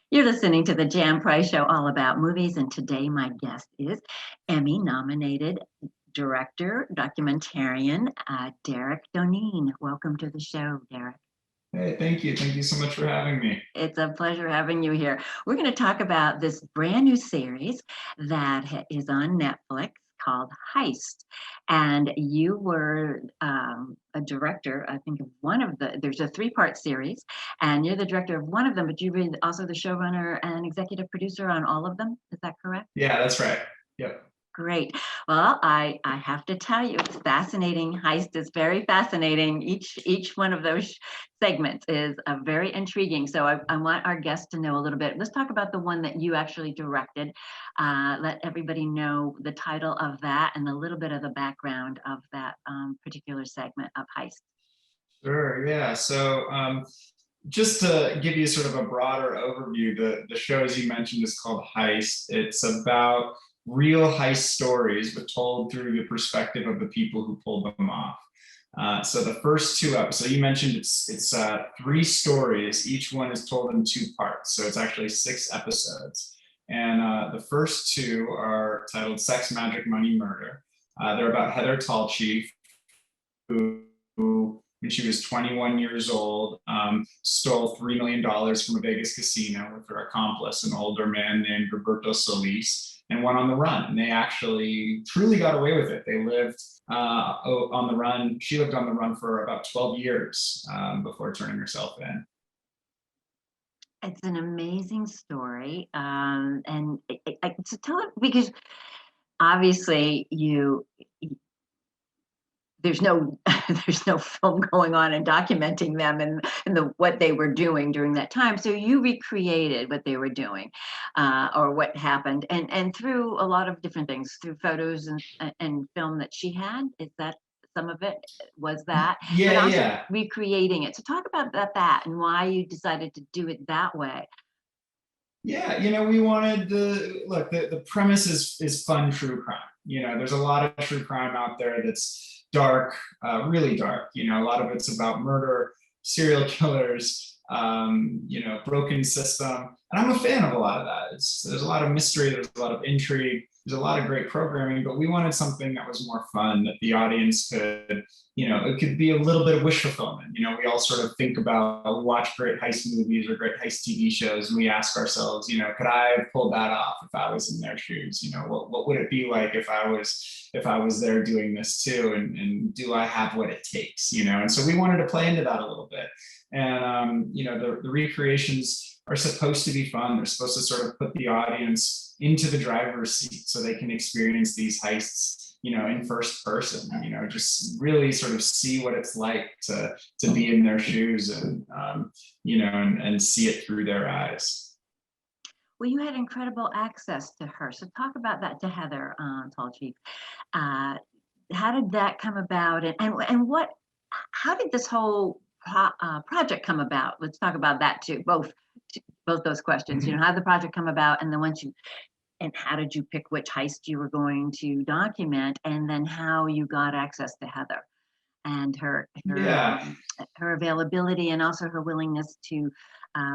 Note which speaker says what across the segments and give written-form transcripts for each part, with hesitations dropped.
Speaker 1: You're listening to the Jan Price Show, all about movies, and today my guest is Emmy-nominated director, documentarian, Derek Doneen. Welcome to the show, Derek.
Speaker 2: Hey, thank you. Thank you so much for having me.
Speaker 1: It's a pleasure having you here. We're going to talk about this brand new series that is on Netflix called Heist. And you were a director, I think, of there's a three-part series, and you're the director of one of them, but you've been also the showrunner and executive producer on all of them. Is that correct?
Speaker 2: Yeah, that's right. Yep.
Speaker 1: Great. Well, I have to tell you, it's fascinating. Heist is very fascinating. Each one of those segments is very intriguing. So I want our guests to know a little bit. Let's talk about the one that you actually directed. Let everybody know the title of that and a little bit of the background of that particular segment of Heist.
Speaker 2: Sure. Yeah. So just to give you sort of a broader overview, the show, as you mentioned, is called Heist. It's about real heist stories, but told through the perspective of the people who pulled them off. So the first two episodes, you mentioned it's three stories. Each one is told in two parts. So it's actually 6 episodes. And the first two are titled Sex, Magic, Money, Murder. They're about Heather Tallchief, who when she was 21 years old, stole $3 million from a Vegas casino with her accomplice, an older man named Roberto Solis, and went on the run. And they actually truly got away with it. They lived on the run. She lived on the run for about 12 years before turning herself in.
Speaker 1: It's an amazing story. So tell it, because obviously there's no there's no film going on and documenting them and what they were doing during that time. So you recreated what they were doing, or what happened, and through a lot of different things, through photos and film that she had. Is that some of it was that?
Speaker 2: Yeah,
Speaker 1: but also
Speaker 2: yeah.
Speaker 1: recreating it. So talk about that and why you decided to do it that way.
Speaker 2: Yeah, we wanted the premise is fun true crime. There's a lot of true crime out there that's dark, really dark. A lot of it's about murder, serial killers, broken system. And I'm a fan of a lot of that. There's a lot of mystery, there's a lot of intrigue, there's a lot of great programming, but we wanted something that was more fun, that the audience could, it could be a little bit of wish fulfillment. We all sort of think about, watch great heist movies or great heist TV shows, and we ask ourselves, could I have pulled that off if I was in their shoes? What would it be like if I was there doing this too? And do I have what it takes? And so we wanted to play into that a little bit. And the recreations are supposed to be fun. They're supposed to sort of put the audience into the driver's seat so they can experience these heists, in first person, just really sort of see what it's like to be in their shoes and, and see it through their eyes.
Speaker 1: Well, you had incredible access to her. So talk about that, to Heather Tallchief. How did that come about? How did this whole project come about? Let's talk about that too. Both those questions.
Speaker 2: Mm-hmm.
Speaker 1: How did the project come about, and then and how did you pick which heist you were going to document, and then how you got access to Heather and her availability, and also her willingness to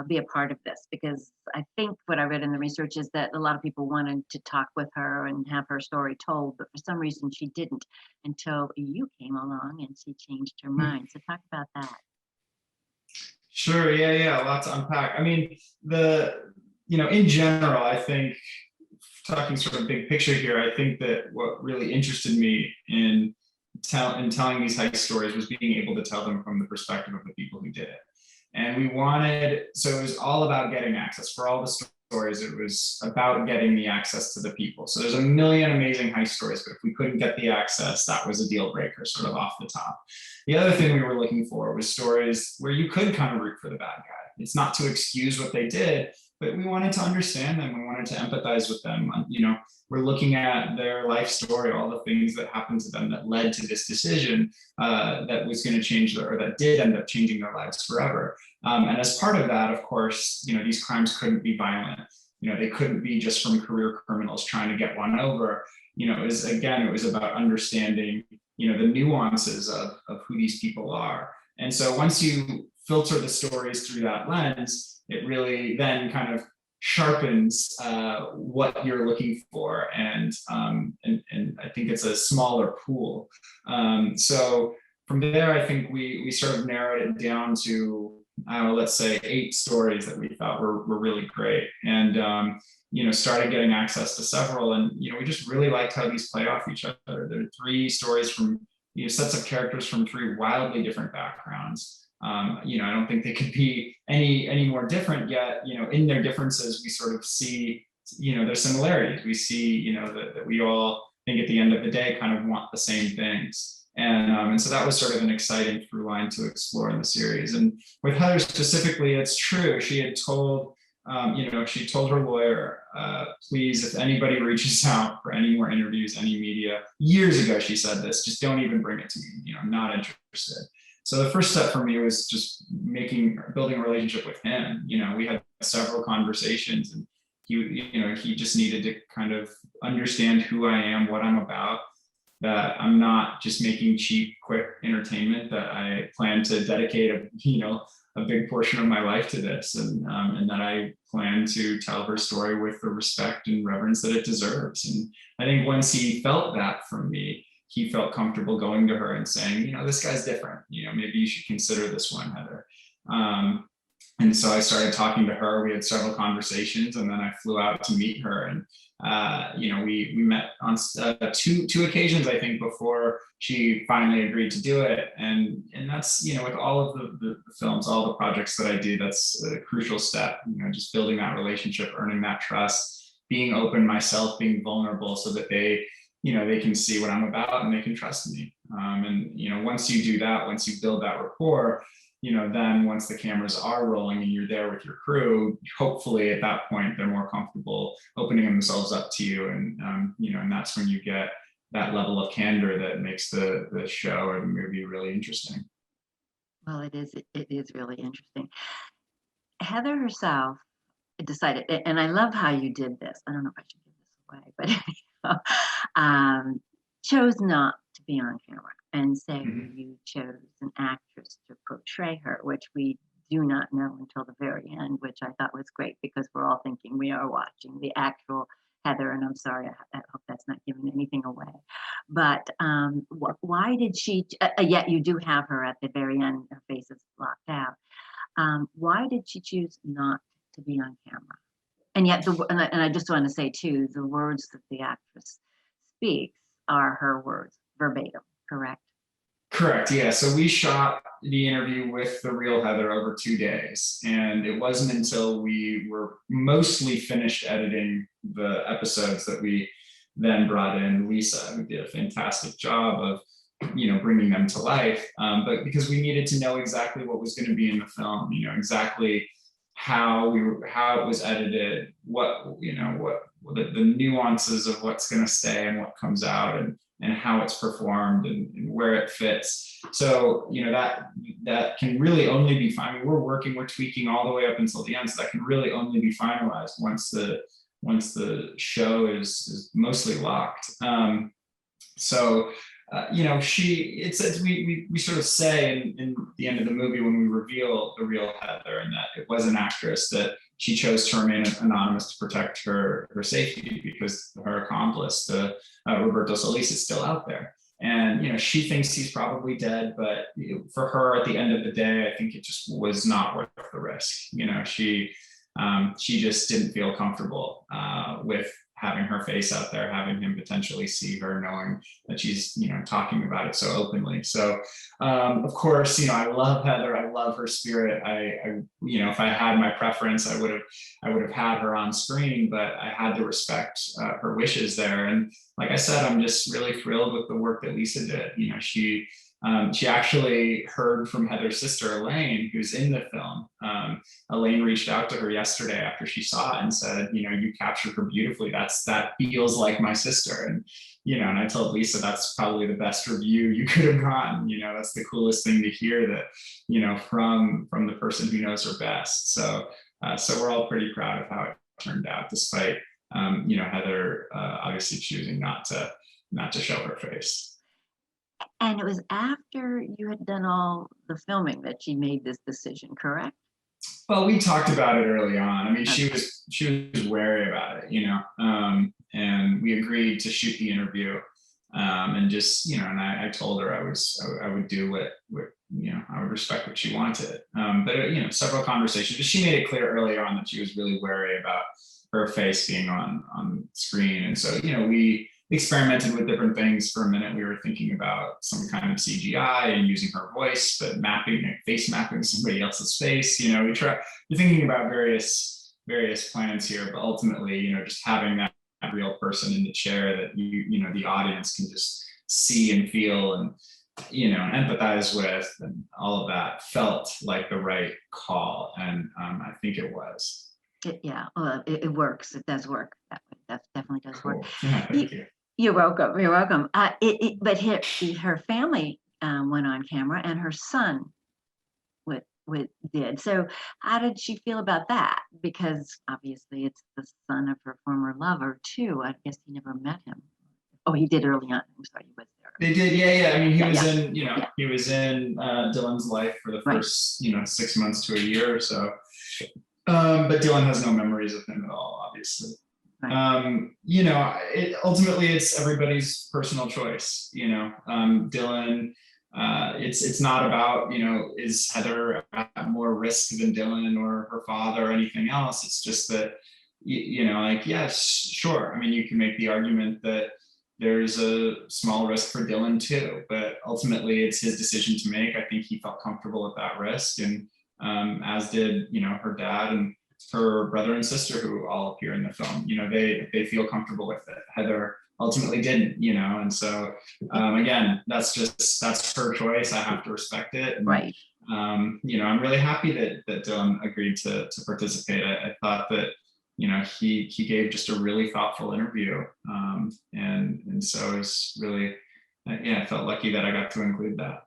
Speaker 1: be a part of this? Because I think what I read in the research is that a lot of people wanted to talk with her and have her story told, but for some reason she didn't until you came along and she changed her mind. So talk about that.
Speaker 2: Sure. Yeah. A lot to unpack. I mean, in general, I think, talking sort of big picture here, I think that what really interested me in telling these heist stories was being able to tell them from the perspective of the people who did it. And so it was all about getting access. For all the stories, it was about getting the access to the people. So there's a million amazing heist stories, but if we couldn't get the access, that was a deal breaker, sort of off the top. The other thing we were looking for was stories where you could kind of root for the bad guy. It's not to excuse what they did, but we wanted to understand them. We wanted to empathize with them. We're looking at their life story, all the things that happened to them that led to this decision that was going to change or that did end up changing their lives forever. And as part of that, of course, these crimes couldn't be violent. They couldn't be just from career criminals trying to get one over. It was about understanding, the nuances of who these people are. And so once you filter the stories through that lens, it really then kind of sharpens what you're looking for, and I think it's a smaller pool. So from there, I think we sort of narrowed it down to, let's say 8 stories that we thought were really great, and started getting access to several, and we just really liked how these play off each other. There are 3 stories from sets of characters from 3 wildly different backgrounds. I don't think they could be any more different, yet in their differences we sort of see their similarities. We see that we all think at the end of the day kind of want the same things. And so that was sort of an exciting through line to explore in the series. And with Heather specifically, it's true. She had told, she told her lawyer, please, if anybody reaches out for any more interviews, any media, years ago she said this, just don't even bring it to me. I'm not interested. So the first step for me was just building a relationship with him. We had several conversations, and he just needed to kind of understand who I am, what I'm about, that I'm not just making cheap, quick entertainment, that I plan to dedicate a big portion of my life to this, and that I plan to tell her story with the respect and reverence that it deserves. And I think once he felt that from me, he felt comfortable going to her and saying, this guy's different, maybe you should consider this one, Heather. And so I started talking to her. We had several conversations, and then I flew out to meet her. And we met on two occasions, I think, before she finally agreed to do it. And that's, with all of the films, all the projects that I do, that's a crucial step, just building that relationship, earning that trust, being open myself, being vulnerable, so that they can see what I'm about and they can trust me. And once you do that, once you build that rapport, then once the cameras are rolling and you're there with your crew, hopefully at that point they're more comfortable opening themselves up to you, and and that's when you get that level of candor that makes the show or the movie really interesting.
Speaker 1: Well, it is really interesting. Heather herself decided, and I love how you did this. I don't know if I should give this away, but chose not to be on camera, and say you chose an actress to portray her, which we do not know until the very end, which I thought was great, because we're all thinking we are watching the actual Heather. And I'm sorry, I hope that's not giving anything away. But why did she, yet you do have her at the very end, her face is blocked out. Why did she choose not to be on camera? And yet, and I just want to say too, the words that the actress speaks are her words verbatim, correct?
Speaker 2: Correct, yeah. So we shot the interview with the real Heather over 2 days, and it wasn't until we were mostly finished editing the episodes that we then brought in Lisa, who did a fantastic job of bringing them to life, but because we needed to know exactly what was going to be in the film, exactly how it was edited, what the nuances of what's going to stay and what comes out, and how it's performed, and where it fits. So that can really only be fine. I mean, we're tweaking all the way up until the end, so that can really only be finalized once the show is mostly locked. It says we sort of say in the end of the movie, when we reveal the real Heather, and that it was an actress, that she chose to remain anonymous to protect her safety, because her accomplice, Roberto Solis, is still out there. And she thinks he's probably dead, but for her, at the end of the day, I think it just was not worth the risk. She just didn't feel comfortable with having her face out there, having him potentially see her, knowing that she's talking about it so openly. So of course, I love Heather. I love her spirit. I if I had my preference, I would have had her on screen, but I had to respect her wishes there. And like I said, I'm just really thrilled with the work that Lisa did. She actually heard from Heather's sister, Elaine, who's in the film. Elaine reached out to her yesterday after she saw it and said, you captured her beautifully. That feels like my sister. And, and I told Lisa, that's probably the best review you could have gotten. That's the coolest thing to hear, that, from the person who knows her best. So we're all pretty proud of how it turned out, despite, Heather obviously choosing not to show her face.
Speaker 1: And it was after you had done all the filming that she made this decision, correct?
Speaker 2: Well, we talked about it early on. I mean,
Speaker 1: Okay.
Speaker 2: she was wary about it, and we agreed to shoot the interview, and just and I told her I would do what I would respect what she wanted. But several conversations. But she made it clear early on that she was really wary about her face being on screen, and so we experimented with different things. For a minute we were thinking about some kind of CGI and using her voice, but face mapping somebody else's face. We're thinking about various plans here, but ultimately, just having that real person in the chair that the audience can just see and feel and empathize with, and all of that felt like the right call, and I think it was.
Speaker 1: Yeah, it works. It does work that way. That definitely does work.
Speaker 2: Cool. Yeah,
Speaker 1: You,
Speaker 2: thank you.
Speaker 1: you're welcome. You're welcome. But her family went on camera, and her son did. So, how did she feel about that? Because obviously, it's the son of her former lover too. I guess he never met him. Oh, he did early on. I'm sorry, he was there.
Speaker 2: They did, yeah. I mean, he
Speaker 1: Yeah,
Speaker 2: was
Speaker 1: yeah,
Speaker 2: in,
Speaker 1: yeah.
Speaker 2: he was in Dylan's life for the
Speaker 1: Right,
Speaker 2: first, 6 months to a year or so. But Dylan has no memories of him at all, obviously.
Speaker 1: right.
Speaker 2: Ultimately it's everybody's personal choice. Dylan, it's not about, is Heather at more risk than Dylan or her father or anything else. It's just that, yes, sure. I mean, you can make the argument that there's a small risk for Dylan too, but ultimately it's his decision to make. I think he felt comfortable with that risk, and as did her dad and her brother and sister, who all appear in the film. They feel comfortable with it. Heather ultimately didn't, and so again, that's her choice. I have to respect it. And,
Speaker 1: Right.
Speaker 2: I'm really happy that Dylan agreed to participate. I thought that he gave just a really thoughtful interview, and so it's really I felt lucky that I got to include that.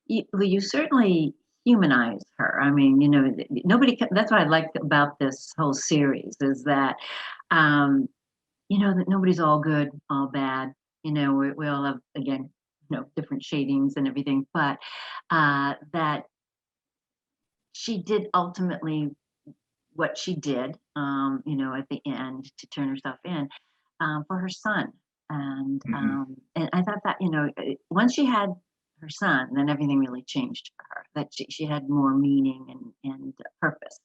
Speaker 1: You certainly humanize her. I mean, that's what I like about this whole series is that, um, that nobody's all good, all bad. We all have, again, different shadings and everything, but that she did ultimately what she did, at the end to turn herself in for her son.
Speaker 2: Mhm.
Speaker 1: And I thought that, once she had her son, then everything really changed for her, that she had more meaning and purpose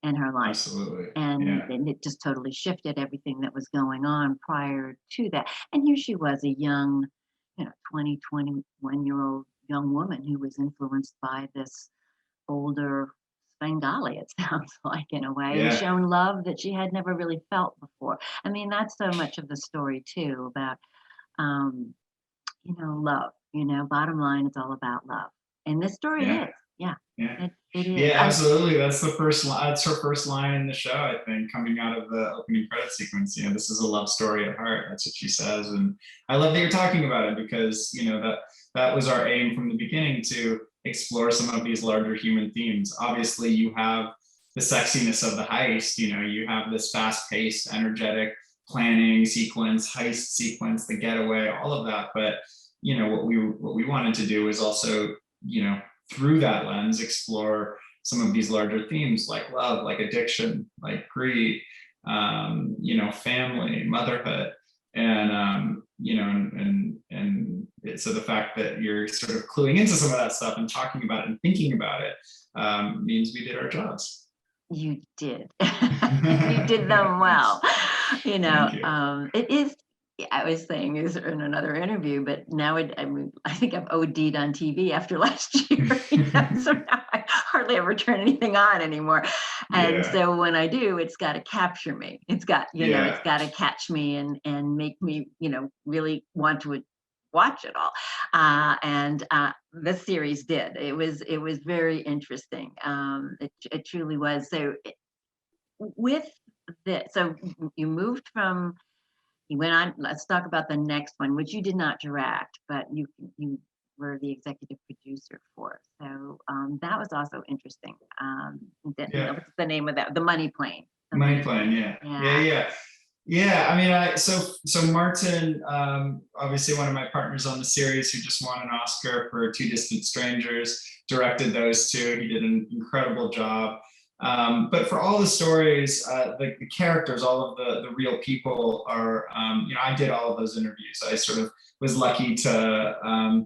Speaker 1: in her life.
Speaker 2: Absolutely.
Speaker 1: And,
Speaker 2: Yeah.
Speaker 1: and it just totally shifted everything that was going on prior to that. And here she was, a young, 20, 21-year-old young woman who was influenced by this older Svengali, it sounds like, in a way, and
Speaker 2: Yeah.
Speaker 1: shown love that she had never really felt before. I mean, that's so much of the story too about, um, love. Bottom line, it's all about love. And this story
Speaker 2: Yeah.
Speaker 1: is, yeah,
Speaker 2: Yeah.
Speaker 1: it is.
Speaker 2: Yeah, absolutely. That's the first line. That's her first line in the show, I think, coming out of the opening credit sequence. This is a love story at heart. That's what she says. And I love that you're talking about it, because, that was our aim from the beginning, to explore some of these larger human themes. Obviously, you have the sexiness of the heist, you have this fast paced, energetic planning sequence, heist sequence, the getaway, all of that. But, what we wanted to do is also, through that lens, explore some of these larger themes like love, like addiction, like greed, family, motherhood, and so the fact that you're sort of cluing into some of that stuff and talking about it and thinking about it means we did our jobs.
Speaker 1: You did. You did them well.
Speaker 2: Thank you.
Speaker 1: It is, yeah, I was saying this in another interview, but now I mean, I think I've OD'd on TV after last year. So now I hardly ever turn anything on anymore. And
Speaker 2: Yeah,
Speaker 1: so when I do, it's got to capture me. It's
Speaker 2: yeah,
Speaker 1: got to catch me and make me, really want to watch it all. And This series did. It was very interesting. It truly was. So with so you moved from, you went on. Let's talk about the next one, which you did not direct, but you were the executive producer for. So that was also interesting.
Speaker 2: yeah.
Speaker 1: What's the name of that? The Money Plane. The
Speaker 2: Money
Speaker 1: Money
Speaker 2: plan,
Speaker 1: Plane.
Speaker 2: yeah, yeah,
Speaker 1: Yeah.
Speaker 2: yeah. Yeah, I mean, so Martin, obviously one of my partners on the series, who just won an Oscar for Two Distant Strangers, directed those two. He did an incredible job. But for all the stories, the characters, all of the real people are, I did all of those interviews. I sort of was lucky to,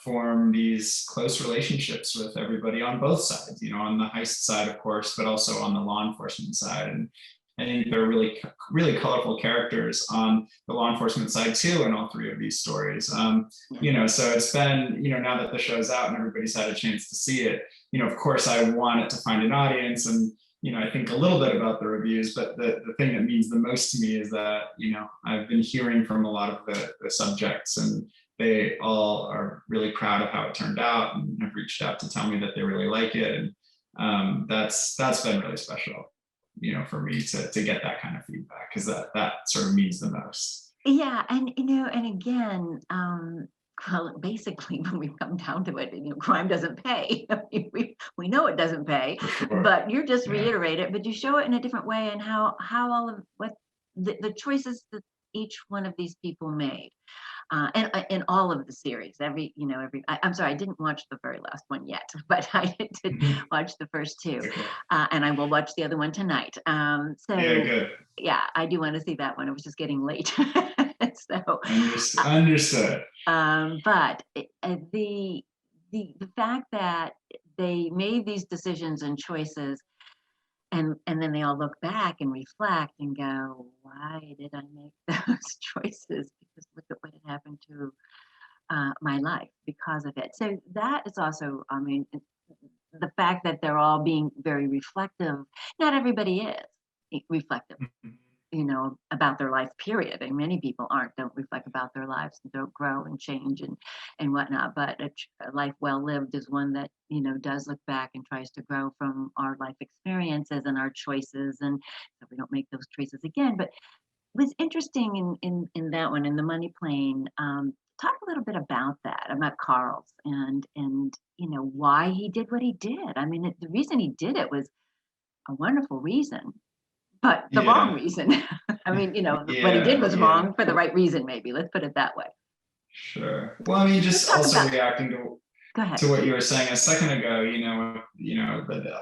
Speaker 2: form these close relationships with everybody on both sides, on the heist side, of course, but also on the law enforcement side. And I think they're really, really colorful characters on the law enforcement side too, in all three of these stories. So it's been, now that the show's out and everybody's had a chance to see it, of course I want it to find an audience, and, I think a little bit about the reviews, but the thing that means the most to me is that, I've been hearing from a lot of the subjects, and they all are really proud of how it turned out and have reached out to tell me that they really like it. And that's been really special, for me to get that kind of feedback, because that sort of means the most.
Speaker 1: Yeah, and again, well, basically, when we come down to it, crime doesn't pay. I mean, we know it doesn't pay,
Speaker 2: Sure.
Speaker 1: but you just
Speaker 2: Yeah.
Speaker 1: reiterate it, but you show it in a different way, and how all of what the choices that each one of these people made. And in all of the series, I'm sorry, I didn't watch the very last one yet, but I did
Speaker 2: Mhm.
Speaker 1: watch the first two,
Speaker 2: Okay.
Speaker 1: and I will watch the other one tonight.
Speaker 2: Yeah, good.
Speaker 1: Yeah, I do want to see that one. It was just getting late, so.
Speaker 2: Understood.
Speaker 1: But the fact that they made these decisions and choices, and then they all look back and reflect and go, why did I make those choices? Because look at what had happened to my life because of it. So that is also, I mean, the fact that they're all being very reflective. Not everybody is reflective,
Speaker 2: Mhm.
Speaker 1: about their life, period. And many people don't reflect about their lives and don't grow and change and whatnot. But a life well lived is one that, does look back and tries to grow from our life experiences and our choices. And so we don't make those choices again. But what's interesting in that one, in the money plane, talk a little bit about that, about Carl's and why he did what he did. I mean, the reason he did it was a wonderful reason, but the wrong
Speaker 2: Yeah.
Speaker 1: reason. I mean, what he did
Speaker 2: Yeah.
Speaker 1: was
Speaker 2: Yeah.
Speaker 1: wrong for the right reason, maybe. Let's put it that way.
Speaker 2: Sure. Well, I mean,
Speaker 1: Let's
Speaker 2: just
Speaker 1: talk
Speaker 2: also
Speaker 1: about.
Speaker 2: reacting to
Speaker 1: Go ahead.
Speaker 2: what you were saying a second ago,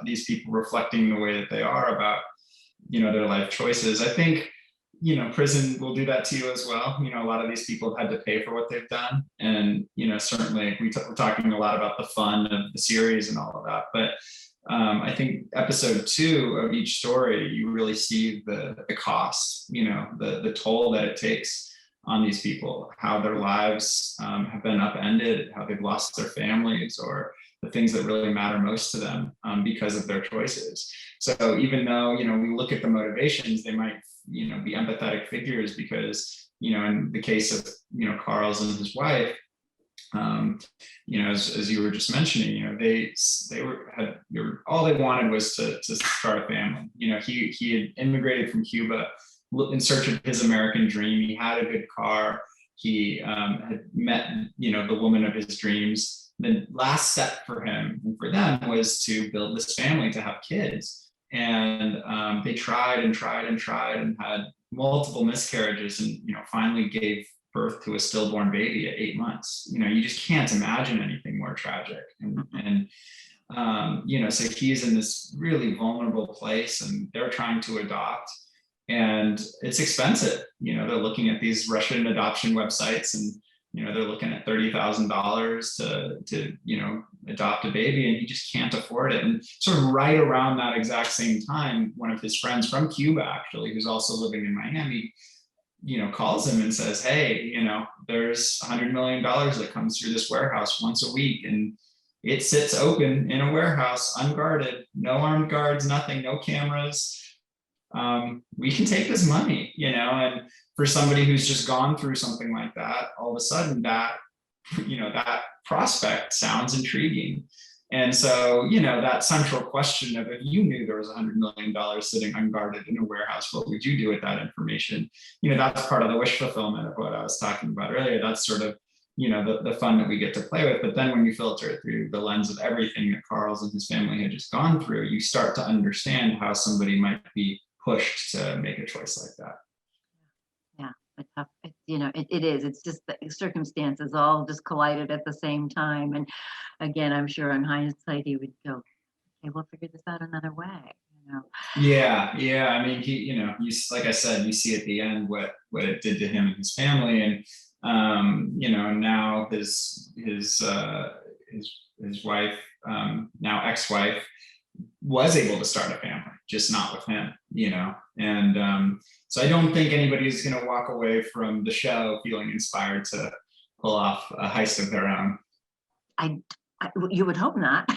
Speaker 2: these people reflecting the way that they are about, their life choices. I think, prison will do that to you as well. A lot of these people have had to pay for what they've done. And, certainly we're talking a lot about the fun of the series and all of that. But I think episode 2 of each story, you really see the cost, the toll that it takes on these people, how their lives have been upended, how they've lost their families, or the things that really matter most to them because of their choices. So even though, we look at the motivations, they might, be empathetic figures because, in the case of, Carl's and his wife, as you were just mentioning, all they wanted was to start a family. He had immigrated from Cuba in search of his American dream. He had a good car. He had met, the woman of his dreams. The last step for him and for them was to build this family, to have kids. And they tried and tried and tried and had multiple miscarriages, and finally gave birth to a stillborn baby at 8 months. You just can't imagine anything more tragic. So he's in this really vulnerable place, and they're trying to adopt, and it's expensive. They're looking at these Russian adoption websites, and they're looking at $30,000 to adopt a baby, and he just can't afford it. And sort of right around that exact same time, one of his friends from Cuba, actually, who's also living in Miami, calls him and says, hey, there's $100 million that comes through this warehouse once a week, and it sits open in a warehouse, unguarded, no armed guards, nothing, no cameras. We can take this money, and for somebody who's just gone through something like that, all of a sudden that prospect sounds intriguing. And so, that central question of, if you knew there was $100 million sitting unguarded in a warehouse, what would you do with that information? That's part of the wish fulfillment of what I was talking about earlier. That's sort of, the fun that we get to play with. But then when you filter it through the lens of everything that Carl's and his family had just gone through, you start to understand how somebody might be pushed to make a choice like that.
Speaker 1: a tough, it is, it's just the circumstances all just collided at the same time. And again, I'm sure in hindsight, he would go, okay, we'll figure this out another way.
Speaker 2: Yeah. I mean, like I said, you see at the end what it did to him and his family, and now his wife, now ex-wife, was able to start a family, just not with him, and so I don't think anybody's going to walk away from the show feeling inspired to pull off a heist of their own.
Speaker 1: You would hope not.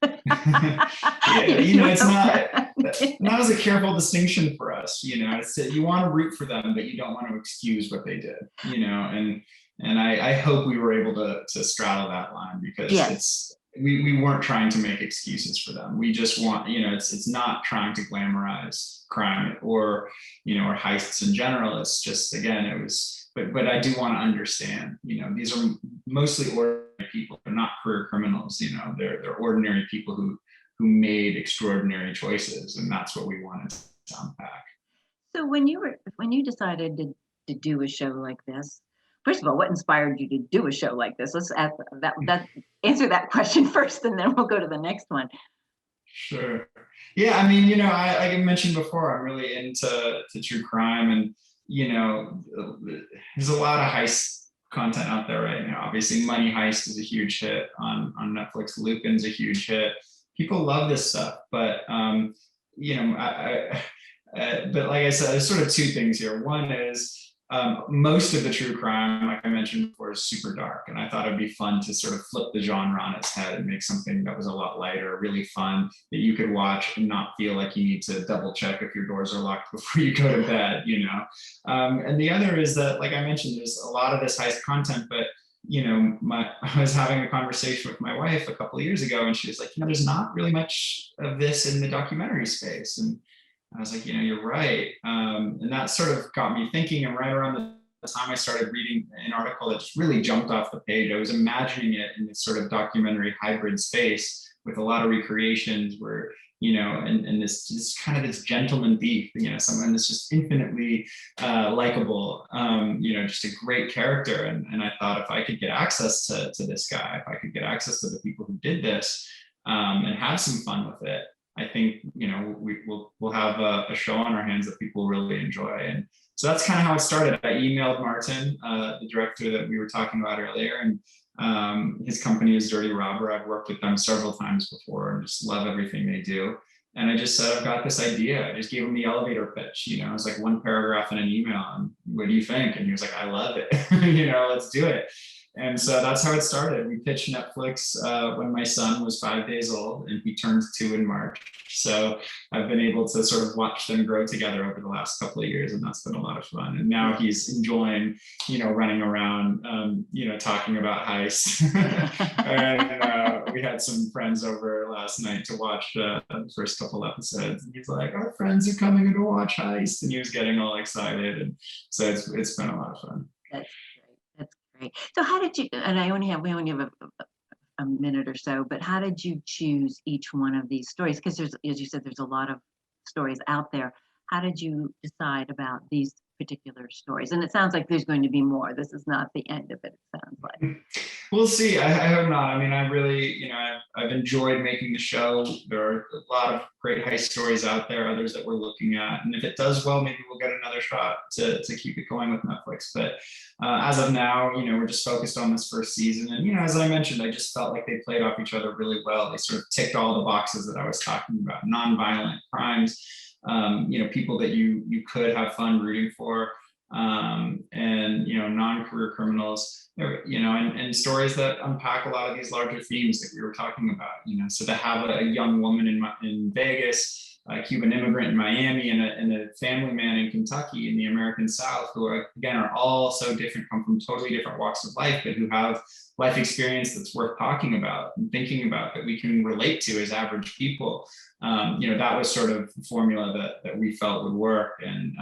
Speaker 2: Yeah, it's not. That was a careful distinction for us. It's that you want to root for them, but you don't want to excuse what they did. And I hope we were able to straddle that line, because
Speaker 1: yes.
Speaker 2: We weren't trying to make excuses for them. We just want, it's not trying to glamorize crime or heists in general. It's just, again, it was, but I do want to understand, these are mostly ordinary people. They're not career criminals. They're ordinary people who made extraordinary choices, and that's what we wanted to unpack.
Speaker 1: So when you decided to do a show like this, first of all, what inspired you to do a show like this? Let's answer that question first, and then we'll go to the next one.
Speaker 2: Sure. Yeah, I mean, like I mentioned before, I'm really into true crime, and there's a lot of heist content out there right now. Obviously, Money Heist is a huge hit on Netflix. Lupin's a huge hit. People love this stuff, but but like I said, there's sort of two things here. One is most of the true crime, like I mentioned before, is super dark, and I thought it'd be fun to sort of flip the genre on its head and make something that was a lot lighter, really fun, that you could watch and not feel like you need to double check if your doors are locked before you go to bed. And the other is that, like I mentioned, there's a lot of this heist content, but I was having a conversation with my wife a couple of years ago, and she was like, there's not really much of this in the documentary space. And I was like, you're right. And that sort of got me thinking. And right around the time I started reading an article that just really jumped off the page, I was imagining it in this sort of documentary hybrid space with a lot of recreations where, and this kind of this gentleman thief, someone that's just infinitely likable, just a great character. And I thought, if I could get access to this guy, if I could get access to the people who did this, and have some fun with it, I think, we'll have a show on our hands that people really enjoy. And so that's kind of how it started. I emailed Martin, the director that we were talking about earlier, and his company is Dirty Robber. I've worked with them several times before and just love everything they do. And I just said, I've got this idea. I just gave him the elevator pitch. It was like one paragraph in an email. And what do you think? And he was like, I love it. Let's do it. And so that's how it started. We pitched Netflix when my son was 5 days old, and he turned 2 in March. So I've been able to sort of watch them grow together over the last couple of years, and that's been a lot of fun. And now he's enjoying, running around, talking about heists. And we had some friends over last night to watch the first couple episodes, and he's like, "Our friends are coming in to watch Heist," and he was getting all excited. And so it's been a lot of fun.
Speaker 1: That's great. So how did you, and we only have a minute or so, but how did you choose each one of these stories? Because there's, as you said, there's a lot of stories out there. How did you decide about these particular stories? And it sounds like there's going to be more. This is not the end of it, it sounds like.
Speaker 2: We'll see. I hope not. I mean, I really, I've enjoyed making the show. There are a lot of great heist stories out there, others that we're looking at. And if it does well, maybe we'll get another shot to keep it going with Netflix. But as of now, we're just focused on this first season. And, as I mentioned, I just felt like they played off each other really well. They sort of ticked all the boxes that I was talking about: nonviolent crimes, people that you could have fun rooting for, and non-career criminals, and stories that unpack a lot of these larger themes that we were talking about. So to have a young woman in Vegas, a Cuban immigrant in Miami, and a family man in Kentucky in the American South, who are all so different, come from totally different walks of life, but who have life experience that's worth talking about and thinking about, that we can relate to as average people. That was sort of the formula that we felt would work. And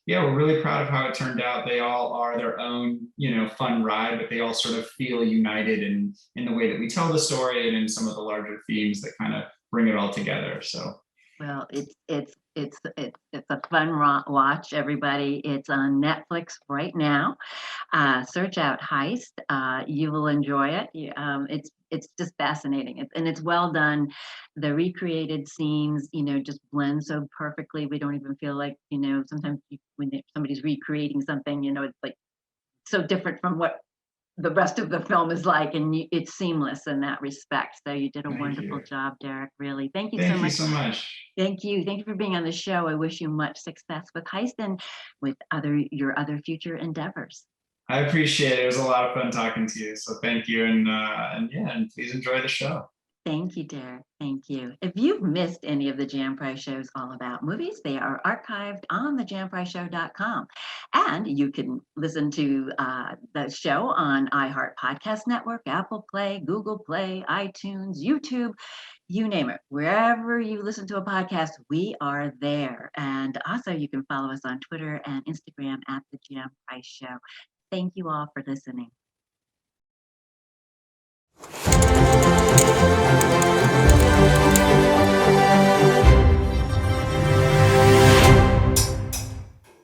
Speaker 2: we're really proud of how it turned out. They all are their own, fun ride, but they all sort of feel united in the way that we tell the story and in some of the larger themes that kind of bring it all together. So
Speaker 1: Well, it's a fun watch, everybody. It's on Netflix right now. Search out Heist. You will enjoy it. It's just fascinating, and it's well done. The recreated scenes, just blend so perfectly. We don't even feel like, sometimes somebody's recreating something, it's like so different from what the rest of the film is like, and it's seamless in that respect. So you did a
Speaker 2: Thank
Speaker 1: wonderful
Speaker 2: you.
Speaker 1: job, Derek. Really, thank you so
Speaker 2: Thank you
Speaker 1: much.
Speaker 2: so much.
Speaker 1: Thank you. Thank you for being on the show. I wish you much success with Heist and with your other future endeavors.
Speaker 2: I appreciate it. It was a lot of fun talking to you. So thank you. And yeah, and please enjoy the show.
Speaker 1: Thank you, Derek. Thank you. If you've missed any of the Jan Price shows all about movies, they are archived on thejanpriceshow.com. And you can listen to the show on iHeart Podcast Network, Apple Play, Google Play, iTunes, YouTube, you name it. Wherever you listen to a podcast, we are there. And also, you can follow us on Twitter and Instagram at The Jan Price Show. Thank you all for listening.